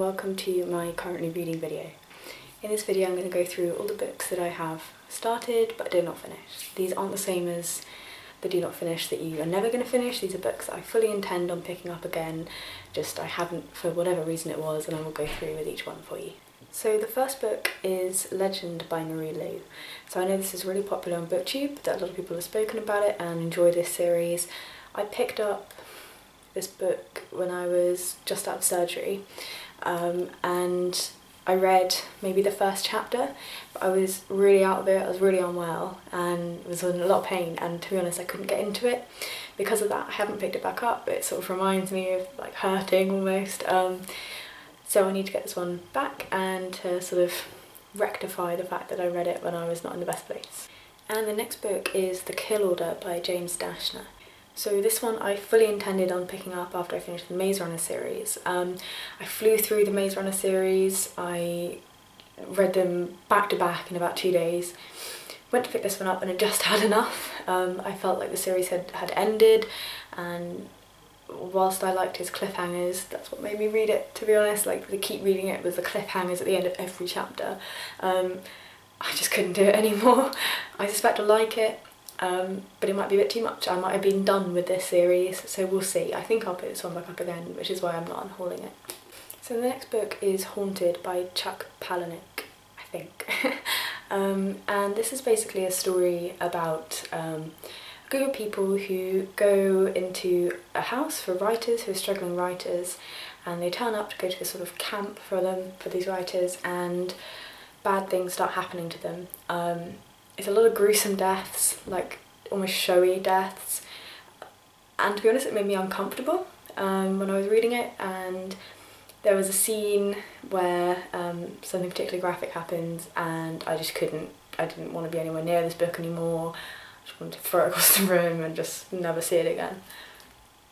welcome to my currently reading video. In this video I'm going to go through all the books that I have started but did not finish. These aren't the same as the do not finish that you are never going to finish. These are books that I fully intend on picking up again, just I haven't for whatever reason it was, and I will go through with each one for you. So the first book is Legend by Marie Lu. So I know this is really popular on BookTube, that a lot of people have spoken about it and enjoy this series. I picked up this book when I was just out of surgery, and I read maybe the first chapter, but I was really out of it, I was really unwell and was in a lot of pain, and to be honest I couldn't get into it. Because of that I haven't picked it back up. It sort of reminds me of like hurting almost, so I need to get this one back and to sort of rectify the fact that I read it when I was not in the best place. And the next book is The Kill Order by James Dashner. So this one I fully intended on picking up after I finished the Maze Runner series. I flew through the Maze Runner series, I read them back to back in about 2 days. Went to pick this one up and had just had enough. I felt like the series had ended, and whilst I liked his cliffhangers, that's what made me read it, to be honest. Like, to keep reading it with the cliffhangers at the end of every chapter. I just couldn't do it anymore. I suspect I'll like it. But it might be a bit too much. I might have been done with this series, so we'll see. I think I'll pick this one back up again, which is why I'm not unhauling it. So the next book is Haunted by Chuck Palahniuk, I think. And this is basically a story about a group of people who go into a house for writers who are struggling writers, and they turn up to go to this sort of camp for these writers, and bad things start happening to them. It's a lot of gruesome deaths, like almost showy deaths, and to be honest it made me uncomfortable when I was reading it. And there was a scene where something particularly graphic happens, and I didn't want to be anywhere near this book anymore. I just wanted to throw it across the room and just never see it again.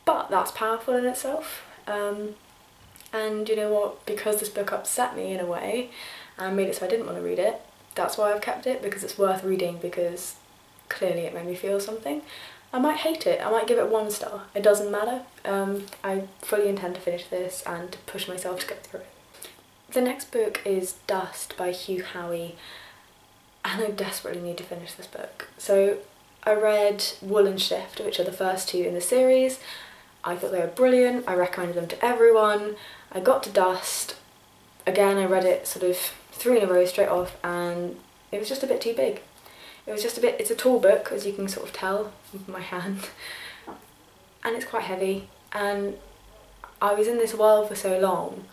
But that's powerful in itself, and you know what, because this book upset me in a way and made it so I didn't want to read it, that's why I've kept it, because it's worth reading, because clearly it made me feel something. I might hate it, I might give it 1 star, it doesn't matter. I fully intend to finish this and to push myself to get through it. The next book is Dust by Hugh Howey, and I desperately need to finish this book. So I read Wool and Shift, which are the first 2 in the series. I thought they were brilliant, I recommended them to everyone. I got to Dust, again I read it sort of 3 in a row straight off, and it was just a bit too big. It was just a bit, it's a tall book, as you can sort of tell with my hand, and it's quite heavy, and I was in this world for so long,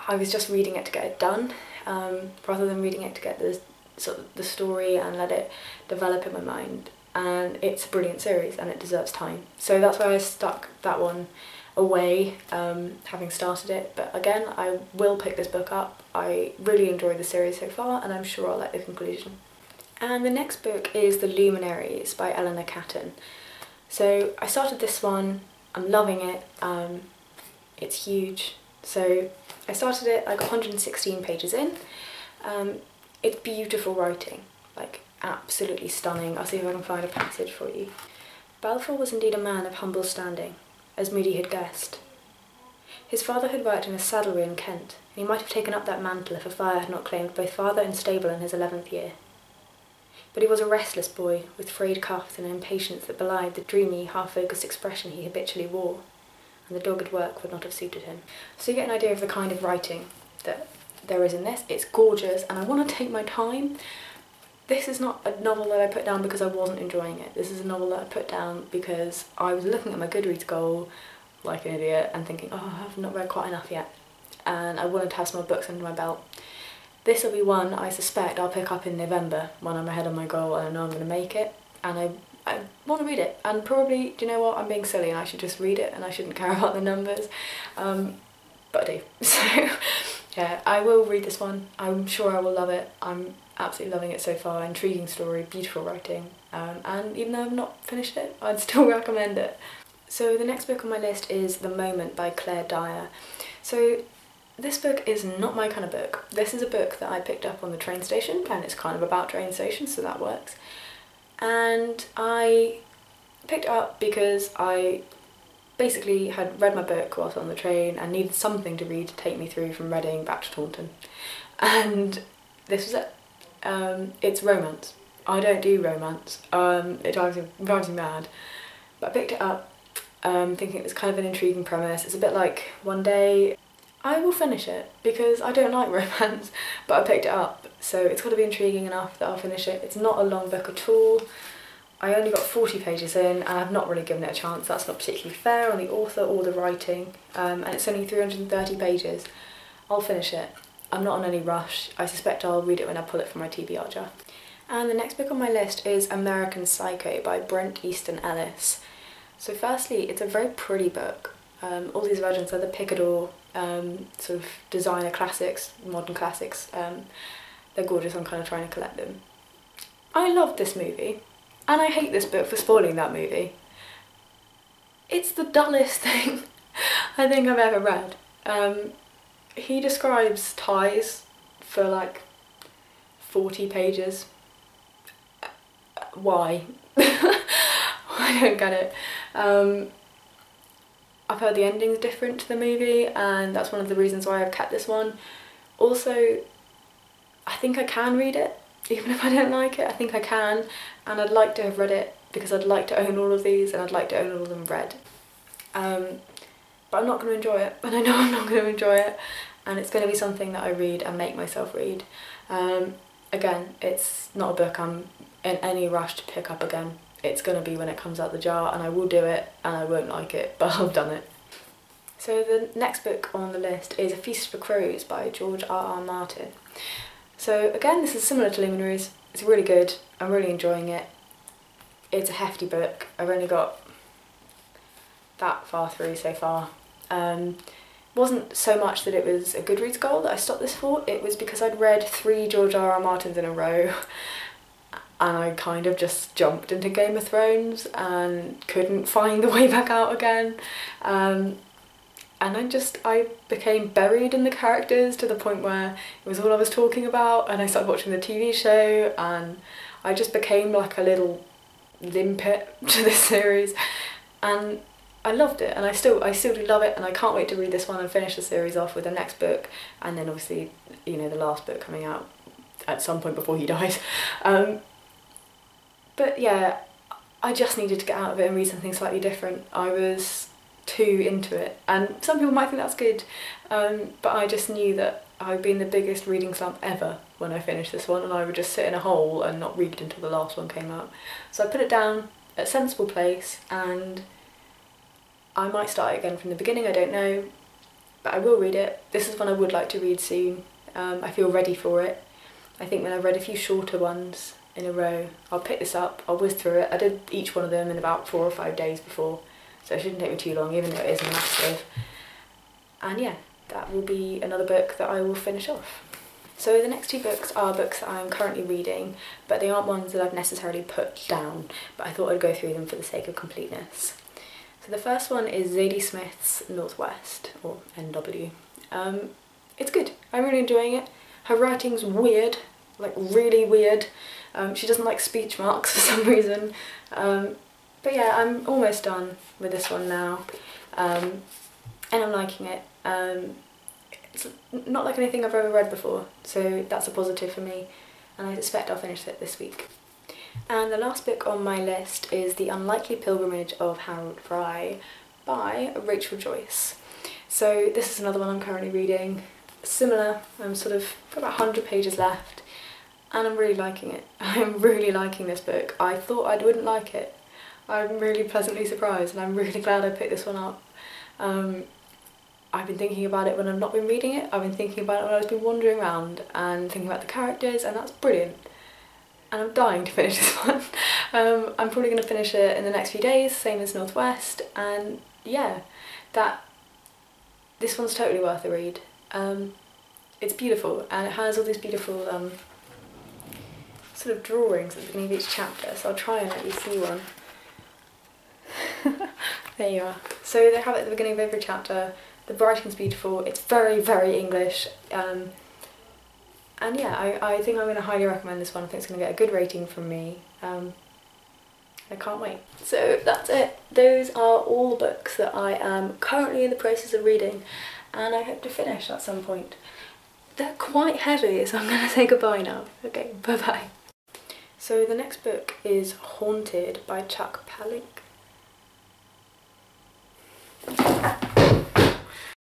I was just reading it to get it done, rather than reading it to get the story and let it develop in my mind. And it's a brilliant series and it deserves time. So that's why I stuck that one away, having started it. But again, I will pick this book up. I really enjoyed the series so far, and I'm sure I'll like the conclusion. And the next book is The Luminaries by Eleanor Catton. So I started this one, I'm loving it, it's huge. So I started it, I got 116 pages in. It's beautiful writing, like absolutely stunning. I'll see if I can find a passage for you. Balfour was indeed a man of humble standing, as Moody had guessed. His father had worked in a saddlery in Kent, and he might have taken up that mantle if a fire had not claimed both father and stable in his 11th year. But he was a restless boy, with frayed cuffs and an impatience that belied the dreamy, half-focused expression he habitually wore, and the dogged work would not have suited him. So you get an idea of the kind of writing that there is in this. It's gorgeous, and I want to take my time. This is not a novel that I put down because I wasn't enjoying it. This is a novel that I put down because I was looking at my Goodreads goal like an idiot and thinking, oh, I've not read quite enough yet, and I wanted to have some more books under my belt. This will be one I suspect I'll pick up in November when I'm ahead of my goal and I know I'm going to make it, and I want to read it. And probably, do you know what, I'm being silly and I should just read it and I shouldn't care about the numbers, but I do. So yeah, I will read this one. I'm sure I will love it. I'm absolutely loving it so far. Intriguing story, beautiful writing, and even though I've not finished it, I'd still recommend it. So the next book on my list is The Moment by Claire Dyer. So this book is not my kind of book. This is a book that I picked up on the train station, and it's kind of about train stations, so that works. And I picked it up because I basically had read my book whilst on the train and needed something to read to take me through from Reading back to Taunton. And this was it. It's romance. I don't do romance. It drives me mad. But I picked it up thinking it was kind of an intriguing premise. It's a bit like One Day. I will finish it because I don't like romance, but I picked it up, so it's got to be intriguing enough that I'll finish it. It's not a long book at all. I only got 40 pages in and I've not really given it a chance. That's not particularly fair on the author or the writing, and it's only 330 pages. I'll finish it. I'm not on any rush. I suspect I'll read it when I pull it from my TBR jar. And the next book on my list is American Psycho by Bret Easton Ellis. So firstly, it's a very pretty book. All these versions are the Picador sort of designer classics, modern classics. They're gorgeous, I'm kind of trying to collect them. I loved this movie, and I hate this book for spoiling that movie. It's the dullest thing I think I've ever read. He describes ties for like 40 pages. Why? I don't get it. I've heard the ending's different to the movie, and that's one of the reasons why I've kept this one. Also, I think I can read it, even if I don't like it. I think I can, and I'd like to have read it because I'd like to own all of these and I'd like to own all of them read. But I'm not going to enjoy it, and I know I'm not going to enjoy it, and it's going to be something that I read and make myself read. Again, it's not a book I'm in any rush to pick up again. It's going to be when it comes out the jar, and I will do it and I won't like it, but I've done it. So the next book on the list is A Feast for Crows by George R.R. Martin. So again, this is similar to Luminaries. It's really good. I'm really enjoying it. It's a hefty book. I've only got that far through so far. Wasn't so much that it was a Goodreads goal that I stopped this for. It was because I'd read 3 George R.R. Martins in a row, and I kind of just jumped into Game of Thrones and couldn't find the way back out again. And I became buried in the characters to the point where it was all I was talking about, and I started watching the TV show, and I just became like a little limpet to this series, and I loved it, and I still do love it, and I can't wait to read this one and finish the series off with the next book, and then obviously, you know, the last book coming out at some point before he dies. But yeah, I just needed to get out of it and read something slightly different. I was too into it, and some people might think that's good, but I just knew that I'd be in the biggest reading slump ever when I finished this one, and I would just sit in a hole and not read until the last one came out. So I put it down at a sensible place, and I might start it again from the beginning, I don't know, but I will read it. This is one I would like to read soon. I feel ready for it. I think when I've read a few shorter ones in a row, I'll pick this up, I'll whiz through it. I did each one of them in about 4 or 5 days before, so it shouldn't take me too long, even though it is massive. And yeah, that will be another book that I will finish off. So the next 2 books are books that I'm currently reading, but they aren't ones that I've necessarily put down, but I thought I'd go through them for the sake of completeness. So the first one is Zadie Smith's Northwest, or NW. It's good, I'm really enjoying it. Her writing's weird, like really weird. She doesn't like speech marks for some reason. But yeah, I'm almost done with this one now, and I'm liking it. It's not like anything I've ever read before, so that's a positive for me, and I suspect I'll finish it this week. And the last book on my list is The Unlikely Pilgrimage of Harold Fry by Rachel Joyce. So this is another one I'm currently reading. Similar, I'm sort of got about 100 pages left, and I'm really liking it. I'm really liking this book. I thought I wouldn't like it. I'm really pleasantly surprised, and I'm really glad I picked this one up. I've been thinking about it when I've not been reading it. I've been thinking about it when I've been wandering around and thinking about the characters, and that's brilliant. And I'm dying to finish this one. I'm probably going to finish it in the next few days, same as Northwest, and yeah, this one's totally worth a read. It's beautiful, and it has all these beautiful sort of drawings at the beginning of each chapter, so I'll try and let you see one. There you are. So they have it at the beginning of every chapter. The writing's beautiful, it's very, very English, and yeah, I think I'm going to highly recommend this one. I think it's going to get a good rating from me. I can't wait. So that's it. Those are all the books that I am currently in the process of reading, and I hope to finish at some point. They're quite heavy, so I'm going to say goodbye now. Okay, bye bye. So the next book is Haunted by Chuck Palahniuk.